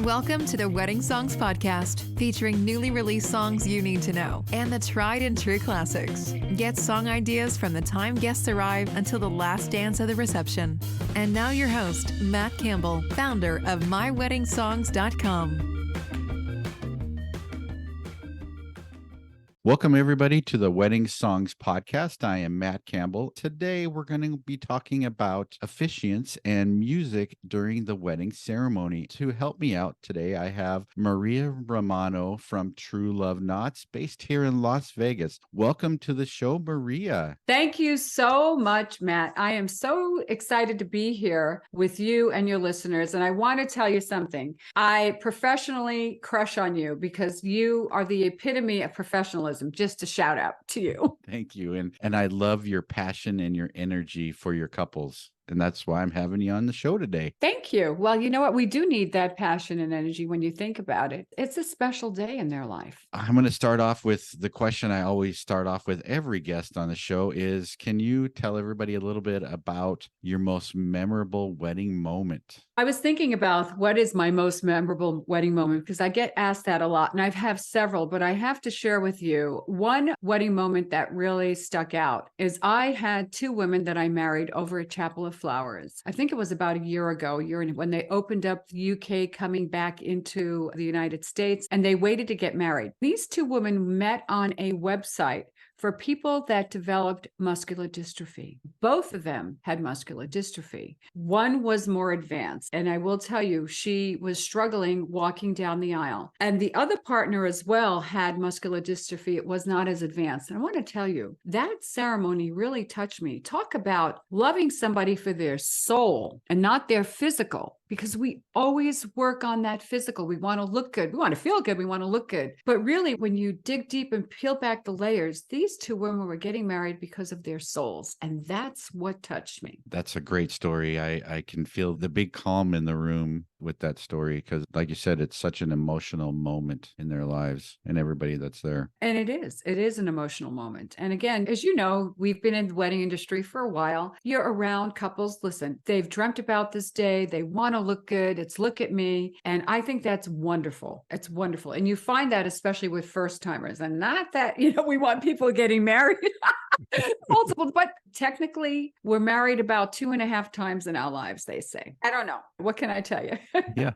Welcome to the Wedding Songs Podcast, featuring newly released songs you need to know and the tried and true classics. Get song ideas from the time guests arrive until the last dance of the reception. And now your host, Matt Campbell, founder of MyWeddingSongs.com. Welcome, everybody, to the Wedding Songs Podcast. I am Matt Campbell. Today, we're going to be talking about officiants and music during the wedding ceremony. To help me out today, I have Maria Romano from True Love Knots, based here in Las Vegas. Welcome to the show, Maria. Thank you so much, Matt. I am so excited to be here with you and your listeners. And I want to tell you something. I professionally crush on you because you are the epitome of professionalism. Just a shout out to you. Thank you. And I love your passion and your energy for your couples. And that's why I'm having you on the show today. Thank you. Well, you know what? We do need that passion and energy when you think about it. It's a special day in their life. I'm going to start off with the question I always start off with every guest on the show is, can you tell everybody a little bit about your most memorable wedding moment? I was thinking about what is my most memorable wedding moment, because I get asked that a lot and I have several, but I have to share with you one wedding moment that really stuck out is I had two women that I married over at Chapel of Flowers. I think it was about a year ago, when they opened up the UK coming back into the United States, and they waited to get married. These two women met on a website for people that developed muscular dystrophy. Both of them had muscular dystrophy. One was more advanced, and I will tell you, she was struggling walking down the aisle. And the other partner as well had muscular dystrophy. It was not as advanced. And I want to tell you, that ceremony really touched me. Talk about loving somebody for their soul and not their physical. Because we always work on that physical. We want to look good. We want to feel good. We want to look good. But really, when you dig deep and peel back the layers, these two women were getting married because of their souls. And that's what touched me. That's a great story. I can feel the big calm in the room with that story because, like you said, it's such an emotional moment in their lives and everybody that's there. And it is an emotional moment. And again, as you know, we've been in the wedding industry for a while. You're around couples. Listen, they've dreamt about this day. They want to look good. It's look at me. And I think that's wonderful. It's wonderful. And you find that especially with first timers, and not that, we want people getting married multiple, but technically we're married about 2.5 times in our lives, they say. I don't know. What can I tell you? Yeah.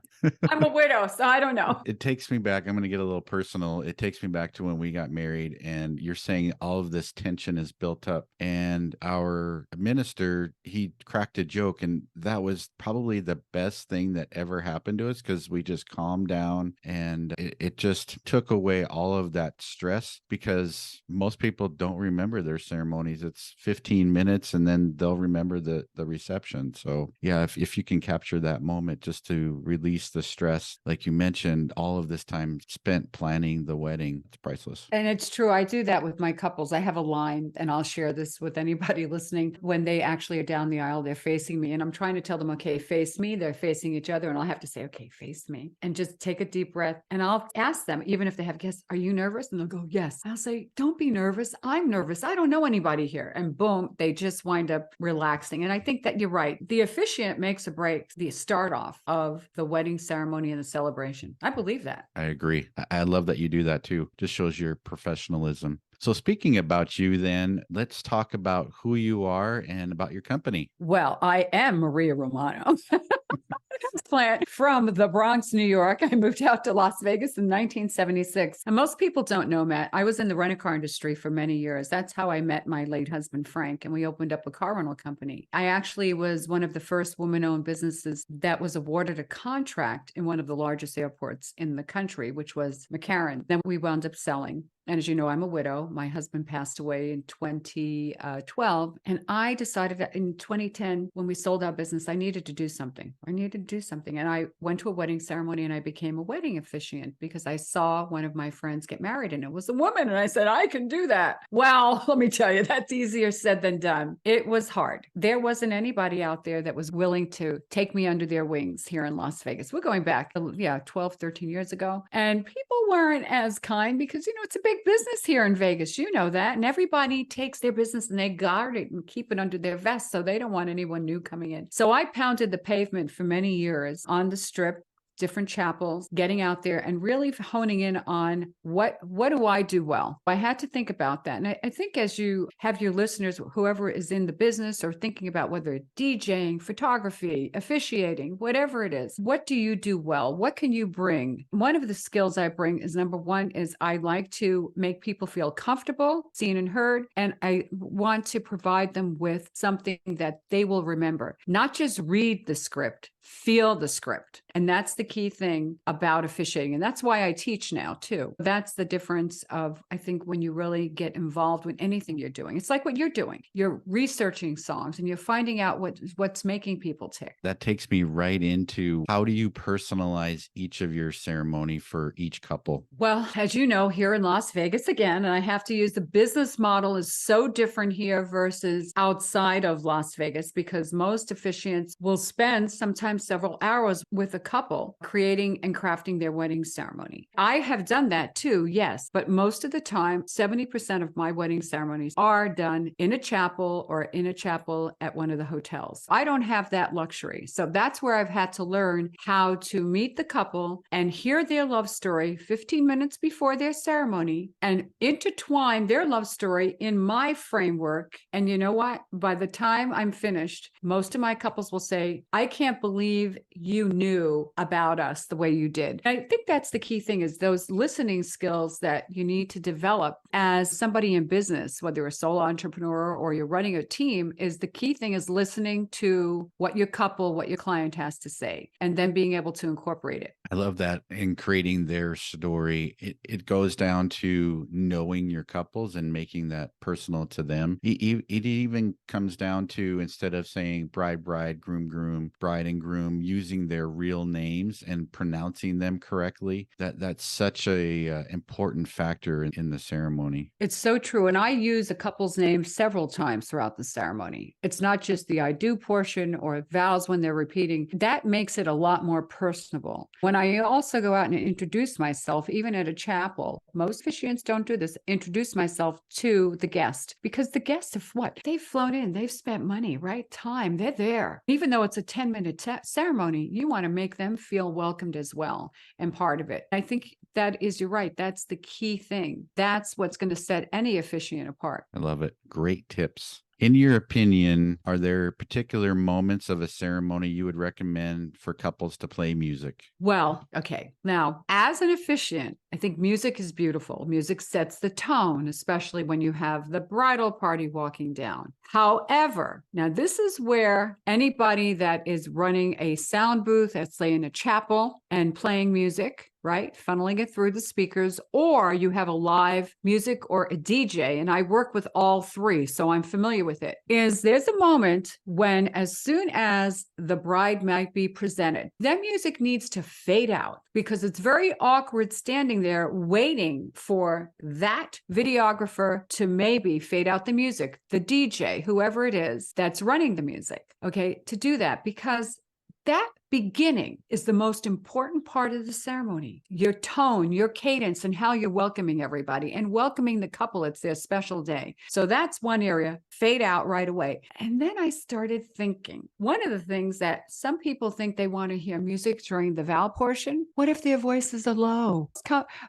I'm a widow, so I don't know. It takes me back. I'm going to get a little personal. It takes me back to when we got married, and you're saying all of this tension is built up. And our minister, he cracked a joke, and that was probably the best thing that ever happened to us because we just calmed down, and it just took away all of that stress because most people don't remember their ceremonies. It's 15 minutes and then they'll remember the reception. So yeah, if you can capture that moment just to release the stress, like you mentioned, all of this time spent planning the wedding, it's priceless. And it's true. I do that with my couples. I have a line, and I'll share this with anybody listening. When they actually are down the aisle, they're facing me, and I'm trying to tell them, okay, face me. They're facing each other, and I'll have to say, okay, face me, and just take a deep breath. And I'll ask them, even if they have guests, are you nervous? And they'll go, yes. I'll say, don't be nervous. I'm nervous. I don't know anybody here. And boom, they just wind up relaxing. And I think that you're right. The officiant makes or breaks the start off of the wedding ceremony and the celebration. I believe that. I agree. I love that you do that too. Just shows your professionalism. So speaking about you, then let's talk about who you are and about your company. Well, I am Maria Romano. Transplant from the Bronx, New York. I moved out to Las Vegas in 1976. And most people don't know, Matt, I was in the rent-a-car industry for many years. That's how I met my late husband, Frank, and we opened up a car rental company. I actually was one of the first woman-owned businesses that was awarded a contract in one of the largest airports in the country, which was McCarran. Then we wound up selling. And as you know, I'm a widow. My husband passed away in 2012. And I decided that in 2010, when we sold our business, I needed to do something. And I went to a wedding ceremony and I became a wedding officiant because I saw one of my friends get married and it was a woman. And I said, I can do that. Well, let me tell you, that's easier said than done. It was hard. There wasn't anybody out there that was willing to take me under their wings here in Las Vegas. We're going back, 12, 13 years ago. And people weren't as kind because, it's a big business here in Vegas. You know that. And everybody takes their business and they guard it and keep it under their vest. So they don't want anyone new coming in. So I pounded the pavement for many years on the Strip different chapels, getting out there and really honing in on what do I do well? I had to think about that. And I think as you have your listeners, whoever is in the business or thinking about whether DJing, photography, officiating, whatever it is, what do you do well? What can you bring? One of the skills I bring is number one is I like to make people feel comfortable, seen and heard, and I want to provide them with something that they will remember. Not just read the script, feel the script. And that's the key thing about officiating. And that's why I teach now too. That's the difference of, I think, when you really get involved with anything you're doing. It's like what you're doing. You're researching songs and you're finding out what's making people tick. That takes me right into, how do you personalize each of your ceremony for each couple? Well, as you know, here in Las Vegas again, and I have to use the business model is so different here versus outside of Las Vegas, because most officiants will spend sometimes several hours with a couple creating and crafting their wedding ceremony. I have done that too, yes, but most of the time, 70% of my wedding ceremonies are done in a chapel or in a chapel at one of the hotels. I don't have that luxury. So that's where I've had to learn how to meet the couple and hear their love story 15 minutes before their ceremony and intertwine their love story in my framework. And you know what? By the time I'm finished, most of my couples will say, I can't believe you knew about us the way you did. And I think that's the key thing, is those listening skills that you need to develop as somebody in business, whether you're a solo entrepreneur or you're running a team, is the key thing is listening to what your couple, what your client has to say, and then being able to incorporate it. I love that. In creating their story, it goes down to knowing your couples and making that personal to them. It even comes down to, instead of saying bride, bride, groom, groom, bride and groom, using their real names and pronouncing them correctly. That's such a important factor in the ceremony. It's so true. And I use a couple's name several times throughout the ceremony. It's not just the I do portion or vows when they're repeating. That makes it a lot more personable. When I also go out and introduce myself, even at a chapel, most officiants don't do this, introduce myself to the guest, because the guests have what? They've flown in, they've spent money, right? Time, they're there. Even though it's a 10-minute ceremony, you want to make them feel welcomed as well and part of it. I think that is, you're right. That's the key thing. That's what's going to set any officiant apart. I love it. Great tips. In your opinion, are there particular moments of a ceremony you would recommend for couples to play music? Well, okay. Now, as an officiant, I think music is beautiful. Music sets the tone, especially when you have the bridal party walking down. However, now this is where anybody that is running a sound booth, let's say in a chapel, and playing music, right? Funneling it through the speakers, or you have a live music or a DJ, and I work with all three, so I'm familiar with it, is there's a moment when, as soon as the bride might be presented, that music needs to fade out, because it's very awkward standing there waiting for that videographer to maybe fade out the music, the DJ, whoever it is that's running the music, okay, to do that, because that beginning is the most important part of the ceremony. Your tone, your cadence, and how you're welcoming everybody and welcoming the couple. It's their special day. So that's one area, fade out right away. And then I started thinking, one of the things that some people think they want to hear music during the vow portion, what if their voices are low?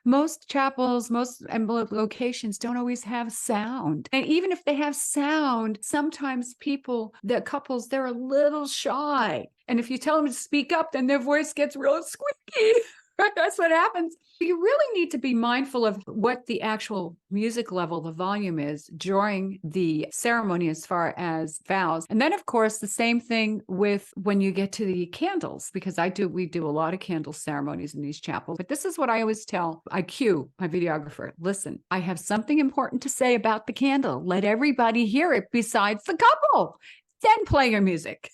Most chapels, most locations don't always have sound. And even if they have sound, sometimes the couples, they're a little shy. And if you tell them to speak up, then their voice gets real squeaky. That's what happens. You really need to be mindful of what the actual music level, the volume is during the ceremony as far as vows. And then, of course, the same thing with when you get to the candles, because we do a lot of candle ceremonies in these chapels. But this is what I always I cue my videographer. Listen, I have something important to say about the candle. Let everybody hear it besides the couple. Then play your music.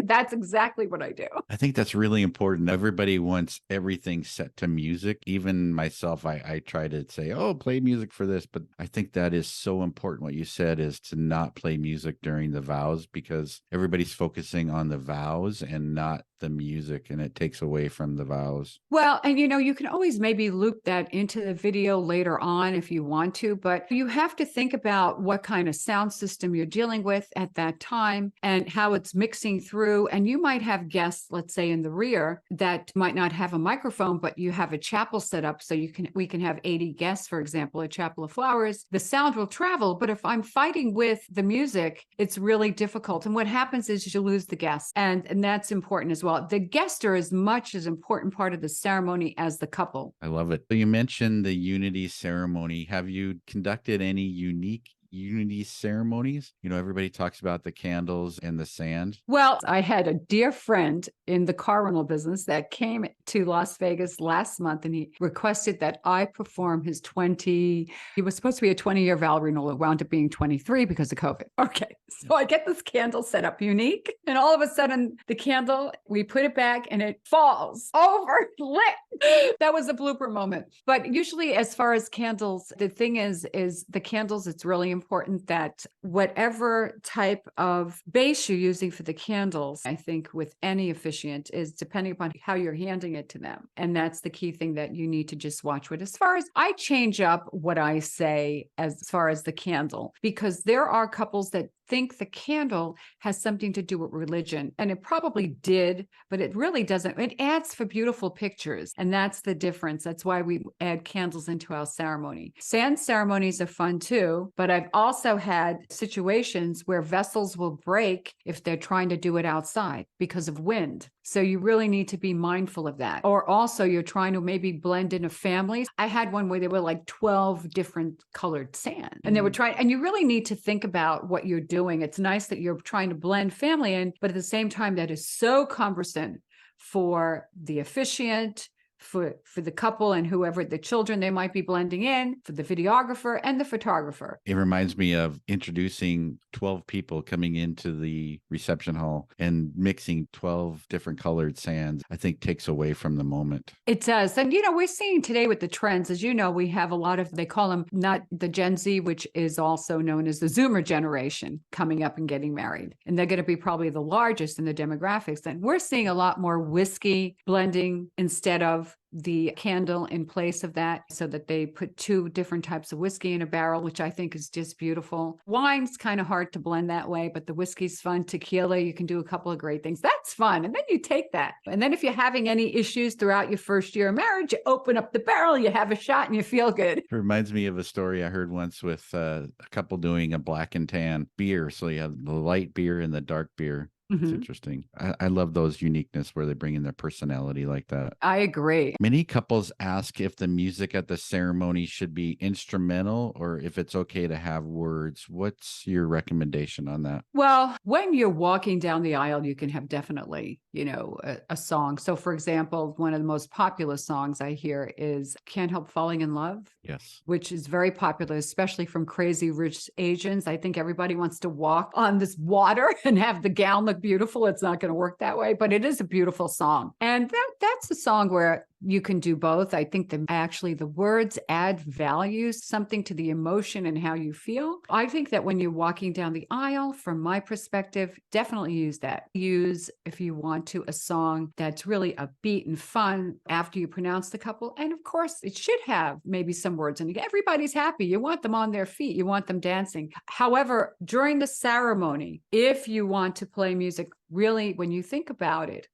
That's exactly what I do. I think that's really important. Everybody wants everything set to music. Even myself, I try to say, oh, play music for this. But I think that is so important. What you said is to not play music during the vows, because everybody's focusing on the vows and not the music and it takes away from the vows. Well, and you can always maybe loop that into the video later on if you want to, but you have to think about what kind of sound system you're dealing with at that time and how it's mixing through. And you might have guests, let's say in the rear, that might not have a microphone, but you have a chapel set up. So we can have 80 guests, for example, a chapel of flowers. The sound will travel, but if I'm fighting with the music, it's really difficult. And what happens is you lose the guests. And that's important as well. The guests are as much as important part of the ceremony as the couple. I love it. So you mentioned the unity ceremony. Have you conducted any unique unity ceremonies? Everybody talks about the candles and the sand. Well, I had a dear friend in the car rental business that came to Las Vegas last month, and he requested that I perform his he was supposed to be a 20-year vow renewal. It wound up being 23 because of COVID. Okay. So I get this candle set up unique, and all of a sudden the candle, we put it back and it falls over lit. That was a blooper moment. But usually as far as candles, the thing is the candles, it's really important that whatever type of base you're using for the candles, I think with any officiant is depending upon how you're handing it to them. And that's the key thing that you need to just watch with. As far as I change up what I say as far as the candle, because there are couples that think the candle has something to do with religion. And it probably did, but it really doesn't. It adds for beautiful pictures. And that's the difference. That's why we add candles into our ceremony. Sand ceremonies are fun too, but I've also had situations where vessels will break if they're trying to do it outside because of wind. So you really need to be mindful of that. Or also you're trying to maybe blend in a family. I had one where there were like 12 different colored sand and they were trying, and you really need to think about what you're doing. It's nice that you're trying to blend family in, but at the same time, that is so cumbersome for the officiant, for the couple and whoever the children they might be blending in, for the videographer and the photographer. It reminds me of introducing 12 people coming into the reception hall and mixing 12 different colored sands. I think takes away from the moment. It does. And, we're seeing today with the trends, as we have a lot of, they call them not the Gen Z, which is also known as the Zoomer generation coming up and getting married. And they're going to be probably the largest in the demographics. And we're seeing a lot more whiskey blending instead of the candle in place of that, so that they put two different types of whiskey in a barrel, which I think is just beautiful. Wine's kind of hard to blend that way, but the whiskey's fun. Tequila, you can do a couple of great things. That's fun. And then you take that. And then if you're having any issues throughout your first year of marriage, you open up the barrel, you have a shot and you feel good. It reminds me of a story I heard once with a couple doing a black and tan beer. So you have the light beer and the dark beer. It's interesting. I love those uniqueness where they bring in their personality like that. I agree. Many couples ask if the music at the ceremony should be instrumental or if it's okay to have words. What's your recommendation on that? Well, when you're walking down the aisle, you can have definitely, a song. So for example, one of the most popular songs I hear is Can't Help Falling in Love. Yes. Which is very popular, especially from Crazy Rich Asians. I think everybody wants to walk on this water and have the gown look beautiful. It's not going to work that way, but it is a beautiful song. And that's a song where you can do both. I think the words add value, something to the emotion and how you feel. I think that when you're walking down the aisle, from my perspective, definitely use that. Use, if you want to, a song that's really upbeat and fun after you pronounce the couple. And of course, it should have maybe some words. And everybody's happy. You want them on their feet. You want them dancing. However, during the ceremony, if you want to play music, really, when you think about it,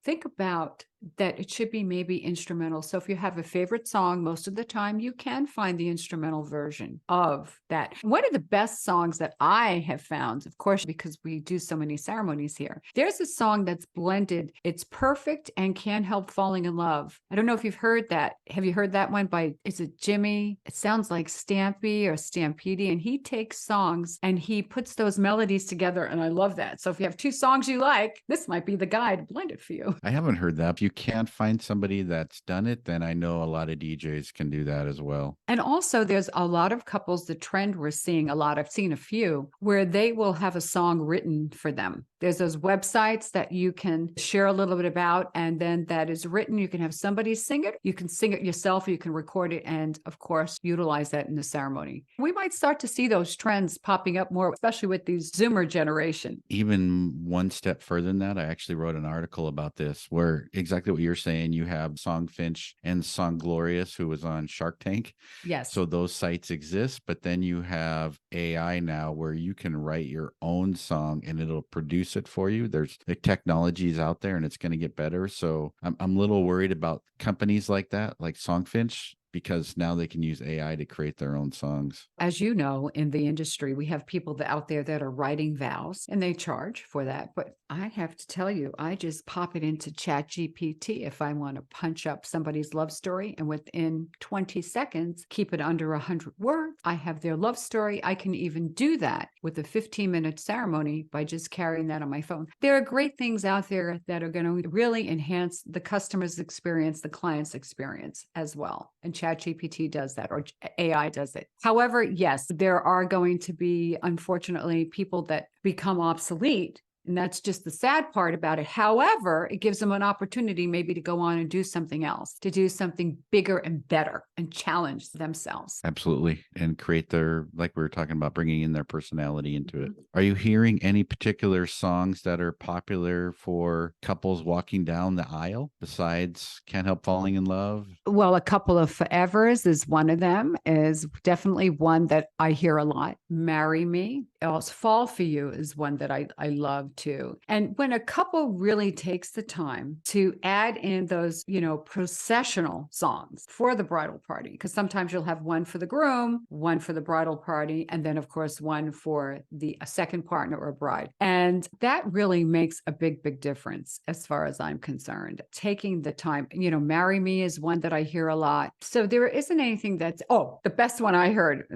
think about that it should be maybe instrumental. So if you have a favorite song, most of the time you can find the instrumental version of that. One of the best songs that I have found, of course, because we do so many ceremonies here, there's a song that's blended. It's Perfect and Can't Help Falling in Love. I don't know if you've heard that. Have you heard that one by, is it Jimmy? It sounds like Stampy or Stampede. And he takes songs and he puts those melodies together. And I love that. So if you have two songs you like, this might be the guy to blend it for you. I haven't heard that. You can't find somebody that's done it, then I know a lot of DJs can do that as well. And also, there's a lot of couples, the trend we're seeing a lot, I've seen a few, where they will have a song written for them. There's those websites that you can share a little bit about, and then that is written. You can have somebody sing it. You can sing it yourself. You can record it. And of course, utilize that in the ceremony. We might start to see those trends popping up more, especially with these Zoomer generation. Even one step further than that, I actually wrote an article about this where exactly what you're saying. You have Songfinch and Song Glorious, who was on Shark Tank. Yes. So those sites exist, but then you have AI now where you can write your own song and it'll produce it for you. There's the technologies out there and it's going to get better. So I'm a little worried about companies like that, like Songfinch, because now they can use AI to create their own songs. As you know, in the industry, we have people out there that are writing vows and they charge for that. But I have to tell you, I just pop it into ChatGPT if I want to punch up somebody's love story, and within 20 seconds, keep it under 100 words. I have their love story. I can even do that with a 15-minute ceremony by just carrying that on my phone. There are great things out there that are going to really enhance the customer's experience, the client's experience as well. And ChatGPT does that, or AI does it. However, yes, there are going to be, unfortunately, people that become obsolete. And that's just the sad part about it. However, it gives them an opportunity maybe to go on and do something else, to do something bigger and better and challenge themselves. Absolutely. And create their, like we were talking about, bringing in their personality into it. Are you hearing any particular songs that are popular for couples walking down the aisle besides Can't Help Falling in Love? Well, a couple of forevers is one of them, is definitely one that I hear a lot. Marry Me. Also, Fall for You is one that I love too. And when a couple really takes the time to add in those, processional songs for the bridal party, because sometimes you'll have one for the groom, one for the bridal party, and then of course one for a second partner or bride. And that really makes a big, big difference as far as I'm concerned. Taking the time, Marry Me is one that I hear a lot. So there isn't anything the best one I heard,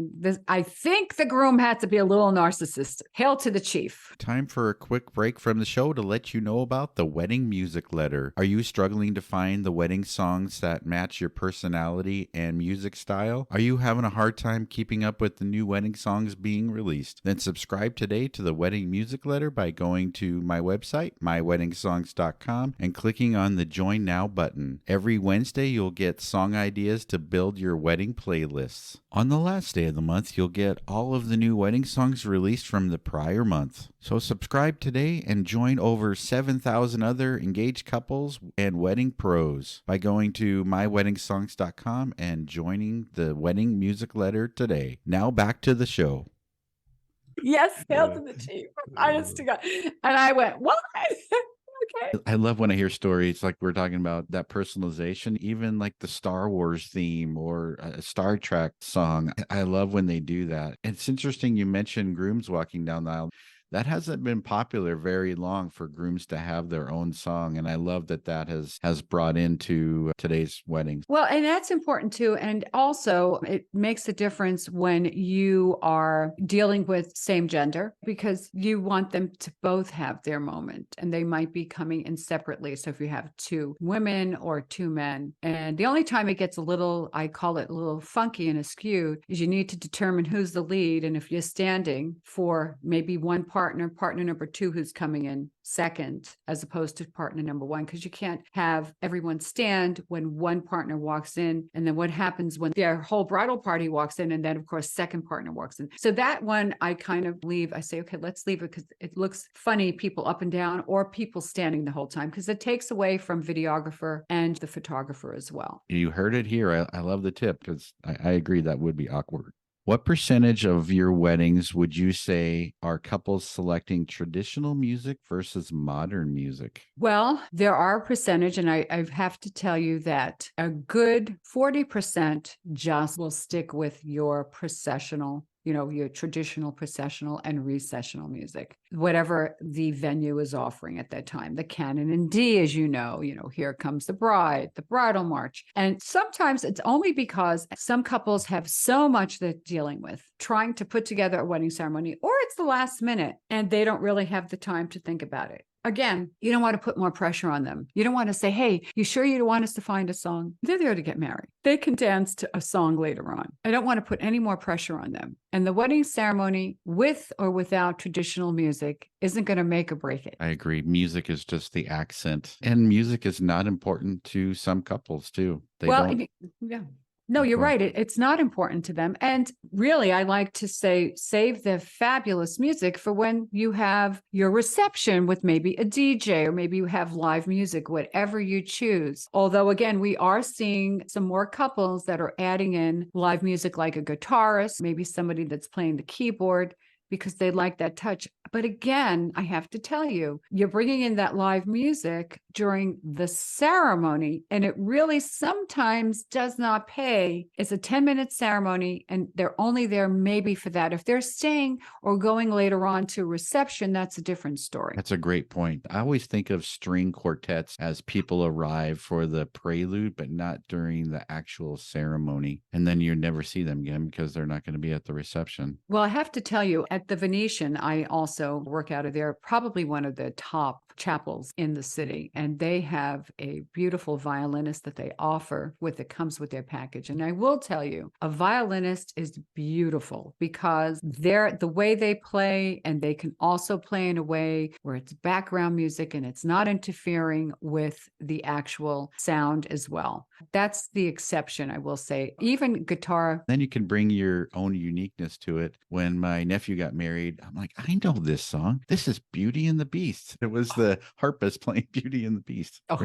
I think the groom had to be a little narcissistic. Hail to the chief. Time for a quick break from the show to let you know about the Wedding Music Letter. Are you struggling to find the wedding songs that match your personality and music style? Are you having a hard time keeping up with the new wedding songs being released? Then subscribe today to the Wedding Music Letter by going to my website, myweddingsongs.com, and clicking on the Join Now button. Every Wednesday, you'll get song ideas to build your wedding playlists. On the last day of the month, you'll get all of the new wedding songs released from the prior month. So subscribe today and join over 7,000 other engaged couples and wedding pros by going to myweddingsongs.com and joining the Wedding Music Letter today. Now back to the show. Yes, hail to the chief. Honest to God. And I went, what? Okay. I love when I hear stories like we're talking about, that personalization, even like the Star Wars theme or a Star Trek song. I love when they do that. It's interesting you mentioned grooms walking down the aisle. That hasn't been popular very long for grooms to have their own song. And I love that has brought into today's weddings. Well, and that's important too. And also it makes a difference when you are dealing with same gender, because you want them to both have their moment, and they might be coming in separately. So if you have two women or two men, and the only time it gets I call it a little funky and askew, is you need to determine who's the lead. And if you're standing for maybe one partner number two who's coming in second, as opposed to partner number one, because you can't have everyone stand when one partner walks in, and then what happens when their whole bridal party walks in, and then of course second partner walks in. So that one I kind of leave. I say, okay, let's leave it, because it looks funny, people up and down or people standing the whole time, because it takes away from videographer and the photographer as well. You heard it here. I love the tip, because I agree that would be awkward. What percentage of your weddings would you say are couples selecting traditional music versus modern music? Well, there are a percentage, and I have to tell you that a good 40% just will stick with your processional, your traditional processional and recessional music, whatever the venue is offering at that time. The canon in D, as you know, Here Comes the Bride, the bridal march. And sometimes it's only because some couples have so much they're dealing with, trying to put together a wedding ceremony, or it's the last minute and they don't really have the time to think about it. Again, you don't want to put more pressure on them. You don't want to say, hey, you sure you don't want us to find a song? They're there to get married. They can dance to a song later on. I don't want to put any more pressure on them. And the wedding ceremony, with or without traditional music, isn't going to make or break it. I agree. Music is just the accent, and music is not important to some couples too. They don't. Yeah. No, you're right. It's not important to them. And really, I like to say, save the fabulous music for when you have your reception with maybe a DJ, or maybe you have live music, whatever you choose. Although, again, we are seeing some more couples that are adding in live music, like a guitarist, maybe somebody that's playing the keyboard, because they like that touch. But again, I have to tell you, you're bringing in that live music during the ceremony, and it really sometimes does not pay. It's a 10-minute ceremony, and they're only there maybe for that. If they're staying or going later on to reception, that's a different story. That's a great point. I always think of string quartets as people arrive for the prelude, but not during the actual ceremony. And then you never see them again because they're not going to be at the reception. Well, I have to tell you, at the Venetian, I also work out of there, probably one of the top chapels in the city. And they have a beautiful violinist that they offer that comes with their package. And I will tell you, a violinist is beautiful because the way they play, and they can also play in a way where it's background music and it's not interfering with the actual sound as well. That's the exception, I will say. Even guitar. Then you can bring your own uniqueness to it. When my nephew got married, I'm like, I know this song. This is Beauty and the Beast. It was the harpist playing Beauty and the Beast. Oh,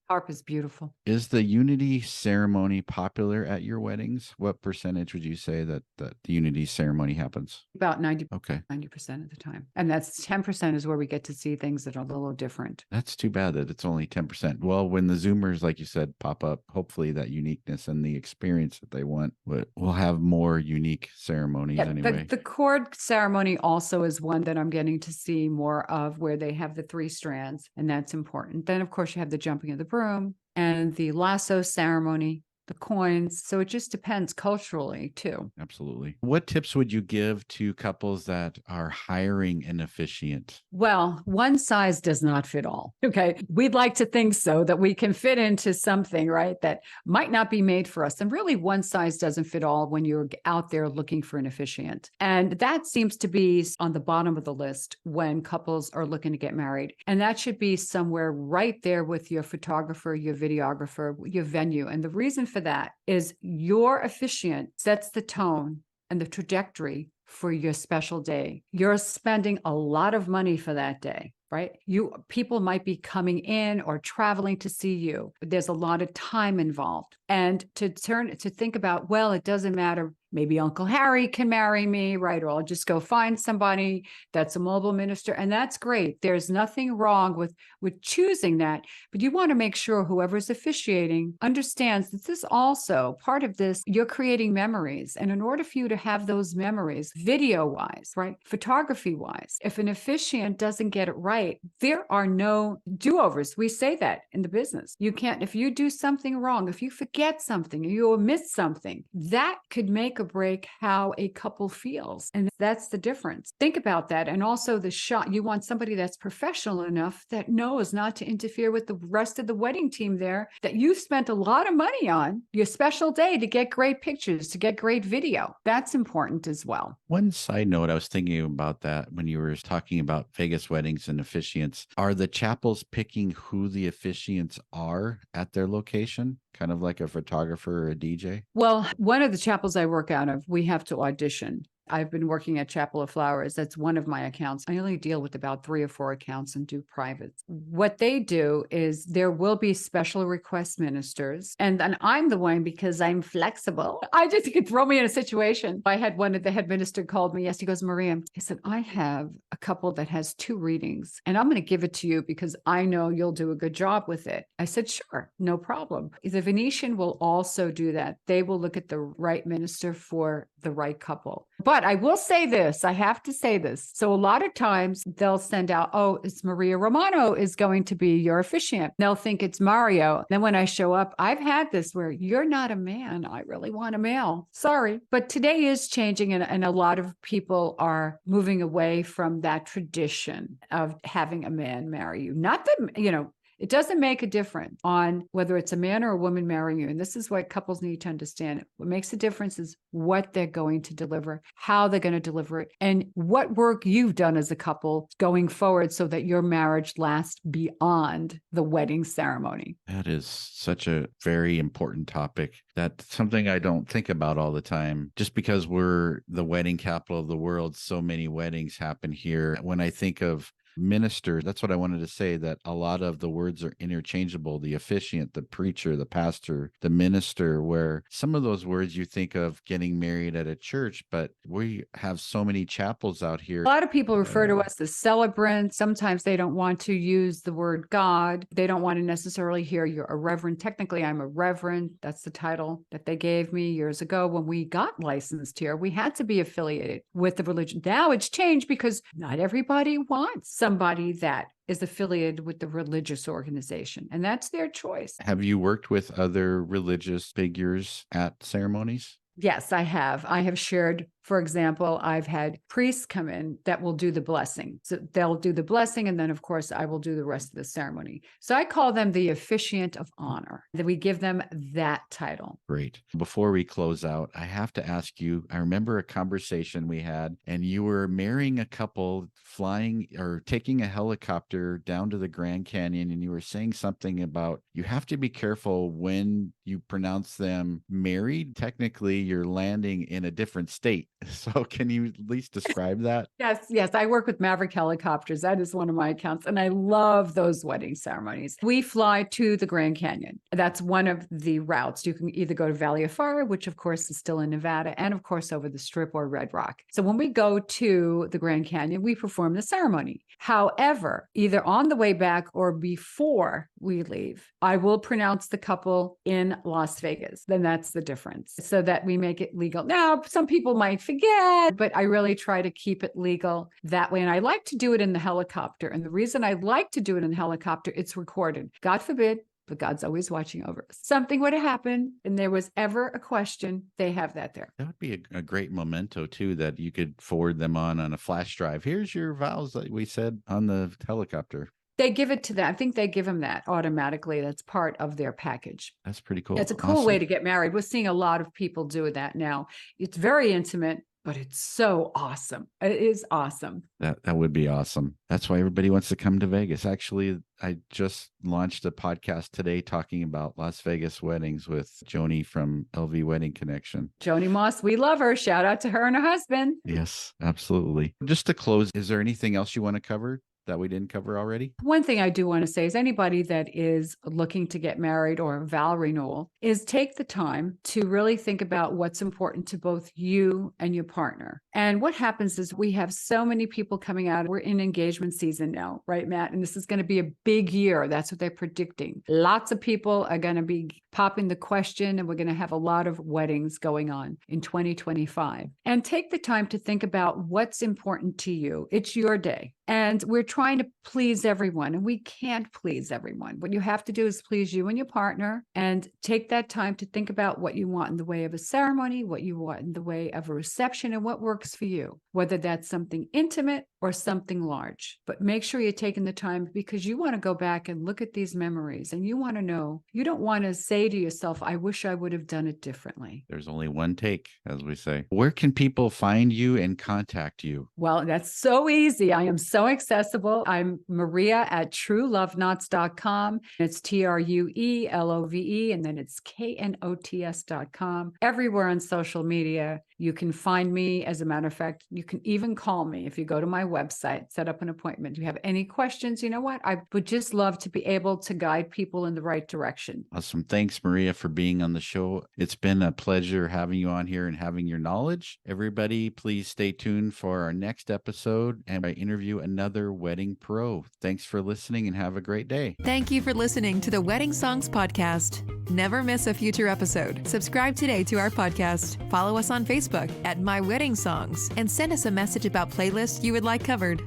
harp is beautiful. Is the unity ceremony popular at your weddings? What percentage would you say that the unity ceremony happens? About 90%. Okay. 90% of the time. And that's 10% is where we get to see things that are a little different. That's too bad that it's only 10%. Well, when the Zoomers, like you said, pop up, hopefully that uniqueness and the experience that they want, we'll have more unique ceremonies anyway. The cord ceremony also is one that I'm getting to see more of, where they have the 3 strands, and that's important. Then, of course, you have the jumping of the broom and the lasso ceremony, the coins. So it just depends culturally too. Absolutely. What tips would you give to couples that are hiring an officiant? Well, one size does not fit all. Okay. We'd like to think so, that we can fit into something, right, that might not be made for us. And really, one size doesn't fit all when you're out there looking for an officiant. And that seems to be on the bottom of the list when couples are looking to get married. And that should be somewhere right there with your photographer, your videographer, your venue. And the reason for that is your officiant sets the tone and the trajectory for your special day. You're spending a lot of money for that day, right? People might be coming in or traveling to see you. There's a lot of time involved. And to think about, well, it doesn't matter. Maybe Uncle Harry can marry me, right? Or I'll just go find somebody that's a mobile minister. And that's great. There's nothing wrong with choosing that. But you want to make sure whoever's officiating understands that this also, part of this, you're creating memories. And in order for you to have those memories, video-wise, right? Photography-wise, if an officiant doesn't get it right, there are no do-overs. We say that in the business. You can't, if you do something wrong, if you forget something, you omit something, that could make or break how a couple feels. And that's the difference. Think about that. And also the shot, you want somebody that's professional enough that knows not to interfere with the rest of the wedding team there that you've spent a lot of money on your special day to get great pictures, to get great video. That's important as well. One side note, I was thinking about that when you were talking about Vegas weddings and officiants. Are the chapels picking who the officiants are at their location? Kind of like a photographer or a DJ? Well, one of the chapels I work out of, we have to audition. I've been working at Chapel of Flowers. That's one of my accounts. I only deal with about 3 or 4 accounts and do privates. What they do is there will be special request ministers. And I'm the one, because I'm flexible. I just, you could throw me in a situation. I had one of the head minister called me. Yes, he goes, Maria, he said, I have a couple that has 2 readings and I'm going to give it to you because I know you'll do a good job with it. I said, sure, no problem. The Venetian will also do that. They will look at the right minister for the right couple. But I will say this, I have to say this. So a lot of times they'll send out, oh, it's Maria Romano is going to be your officiant. They'll think it's Mario. Then when I show up, I've had this where you're not a man. I really want a male. Sorry. But today is changing, and a lot of people are moving away from that tradition of having a man marry you. Not that, it doesn't make a difference on whether it's a man or a woman marrying you. And this is what couples need to understand. What makes a difference is what they're going to deliver, how they're going to deliver it, and what work you've done as a couple going forward so that your marriage lasts beyond the wedding ceremony. That is such a very important topic. That's something I don't think about all the time. Just because we're the wedding capital of the world, so many weddings happen here. When I think of minister, that's what I wanted to say, that a lot of the words are interchangeable: the officiant, the preacher, the pastor, the minister, where some of those words you think of getting married at a church, but we have so many chapels out here. A lot of people refer to us as celebrants. Sometimes they don't want to use the word God. They don't want to necessarily hear you're a reverend. Technically, I'm a reverend. That's the title that they gave me years ago when we got licensed here. We had to be affiliated with the religion. Now it's changed because not everybody wants somebody that is affiliated with the religious organization, and that's their choice. Have you worked with other religious figures at ceremonies? Yes, I have. I have shared, for example, I've had priests come in that will do the blessing. So they'll do the blessing, and then, of course, I will do the rest of the ceremony. So I call them the officiant of honor. That we give them that title. Great. Before we close out, I have to ask you, I remember a conversation we had, and you were marrying a couple flying or taking a helicopter down to the Grand Canyon, and you were saying something about you have to be careful when you pronounce them married. Technically, you're landing in a different state. So can you at least describe that? Yes. I work with Maverick Helicopters. That is one of my accounts. And I love those wedding ceremonies. We fly to the Grand Canyon. That's one of the routes. You can either go to Valley of Fire, which of course is still in Nevada, and of course over the Strip or Red Rock. So when we go to the Grand Canyon, we perform the ceremony. However, either on the way back or before we leave, I will pronounce the couple in Las Vegas. Then that's the difference, so that we make it legal. Now, some people might forget, but I really try to keep it legal that way. And I like to do it in the helicopter. And the reason I like to do it in the helicopter, it's recorded. God forbid, but God's always watching over us. Something would have happened and there was ever a question, they have that there. That would be a great memento too, that you could forward them on a flash drive. Here's your vows that we said on the helicopter. They give it to them. I think they give them that automatically. That's part of their package. That's pretty cool. It's a cool way to get married. We're seeing a lot of people do that now. It's very intimate, but it's so awesome. It is awesome. That would be awesome. That's why everybody wants to come to Vegas. Actually, I just launched a podcast today talking about Las Vegas weddings with Joni from LV Wedding Connection. Joni Moss, we love her. Shout out to her and her husband. Yes, absolutely. Just to close, is there anything else you want to cover that we didn't cover already? One thing I do want to say is anybody that is looking to get married or vow renewal is take the time to really think about what's important to both you and your partner. And what happens is we have so many people coming out. We're in engagement season now, right, Matt? And this is going to be a big year. That's what they're predicting. Lots of people are going to be popping the question, and we're going to have a lot of weddings going on in 2025. And take the time to think about what's important to you. It's your day. And we're trying to please everyone, and we can't please everyone. What you have to do is please you and your partner, and take that time to think about what you want in the way of a ceremony, what you want in the way of a reception, and what works for you, whether that's something intimate or something large. But make sure you're taking the time, because you want to go back and look at these memories, and you want to know, you don't want to say to yourself, I wish I would have done it differently. There's only one take, as we say. Where can people find you and contact you? Well, that's so easy. I am so accessible. I'm Maria at trueloveknots.com. It's TRUELOVE, and then it's KNOTS.com. Everywhere on social media, you can find me. As a matter of fact, you can even call me if you go to my website, set up an appointment. If you have any questions, you know what? I would just love to be able to guide people in the right direction. Awesome. Thanks, Maria, for being on the show. It's been a pleasure having you on here and having your knowledge. Everybody, please stay tuned for our next episode, and I interview another wedding pro. Thanks for listening and have a great day. Thank you for listening to the Wedding Songs Podcast. Never miss a future episode. Subscribe today to our podcast. Follow us on Facebook at My Wedding Songs and send us a message about playlists you would like covered.